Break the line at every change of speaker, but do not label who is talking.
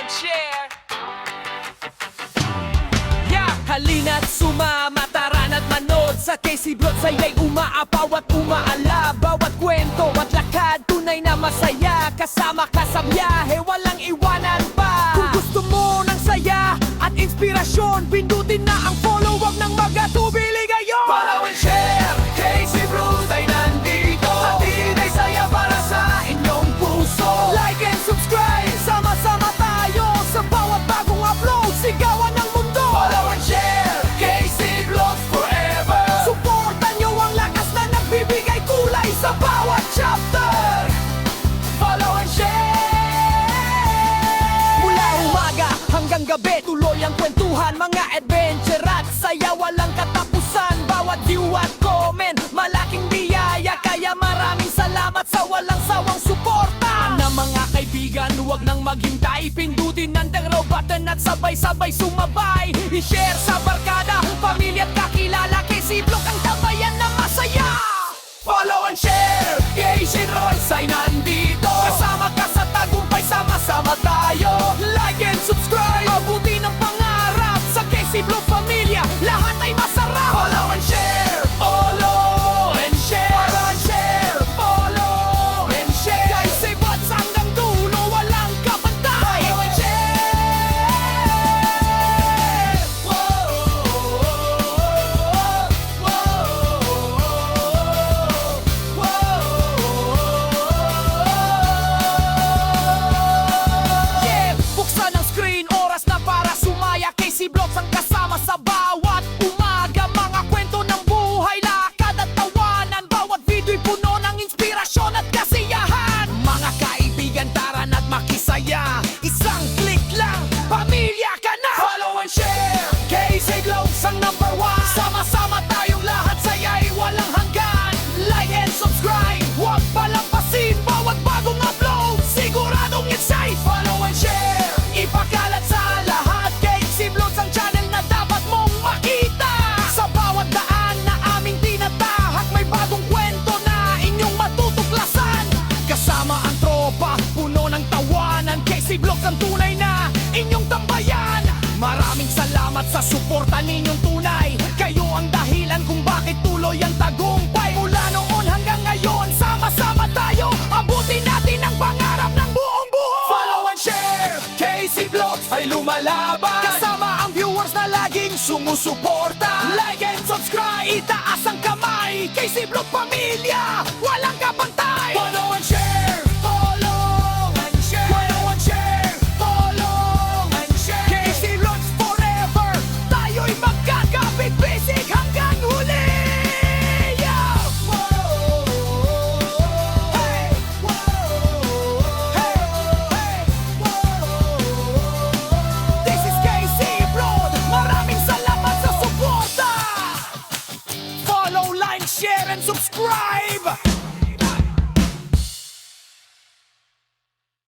share. Yeah! Halina't sumama, tara na't manood sa KC Vlogs. Aya'y umaapaw at umaala. Bawat kwento at lakad, tunay na masaya. Kasama ka sa biyahe, walang iwanan pa. Kung gusto mo ng saya at inspirasyon, pindutin na ang follow, wag nang magatubili ngayon. Follow and share, KC Vlogs ay nandito. Hatid ay saya para sa inyong puso. Like and subscribe, sama-sama tayo sa bawat bagong upload. Sigawan ng mundo. Follow and share, KC Vlogs forever. Suportan nyo ang lakas na nagbibigay kulay sa bawat chapter. Follow and share. Mula umaga hanggang gabi, tuloy ang kwentuhan, mga adventure at saya, walang katapusan. Bawat view at comment, malaking biyaya. Kaya maraming salamat sa walang sawang suporta. Na mga kaibigan, huwag nang maghintay. Pindutin ang raw button at sabay-sabay sumabay. I-share sa barkada, pamilya at kakilala. KC Vlogs ang tabayan na masaya. Follow and share, KC Vlogs ay nandito. Kasama ka sa tagumpay, sama-sama tayo. Like and subscribe, mabuti ng pangarap. Sa KC Vlogs pamilya, lahat ay masarap. Follow and share, follow and share. Follow and share, follow and share. KC Vlogs hanggang dulo, walang kabantay. Follow and share. Yeah, buksan ang screen, oras na para sumaya. KC Vlogs ang kasama sa bawat umaga. Mga kwento ng buhay, lakad at tawanan. Bawat video'y puno ng inspirasyon at kasiyahan. Mga kaibigan, tara na't makisaya. Isang click lang, pamilya ka na. Follow and share, KC Vlogs ang number one. Sama-sama tayong lahat, saya'y walang hanggan. Like and subscribe, huwag palampasin. Bawat bagong upload, siguradong excite. Follow and share, ipakalat sa lahat. KC Vlogs ang channel na dapat mong makita. Sa bawat daan na aming tinatahak, may bagong kwento na inyong matutuklasan. Kasama ang tropa, puno ng tawanan. KC Vlogs ang tunay na inyong tambayan. Maraming salamat sa suporta ninyong tunay. Kayo ang dahilan kung bakit tuloy ang tagumpay. Mula noon hanggang ngayon, sama-sama tayo. Abutin natin ang pangarap ng buong buo. Follow and share, KC Vlogs ay lumalaban. Kasama ang viewers na laging sumusuporta. Like and subscribe, itaas ang kamay. KC Vlogs pamilya, walang kapantay. Follow and share, follow and share. Follow and share, follow and share. KC Vlogs forever, tayo'y magkakapit-bisig hanggang huli. Yeah! Hey! Hey! This is KC Vlogs, maraming salamat sa suporta. Follow, like, share, and subscribe.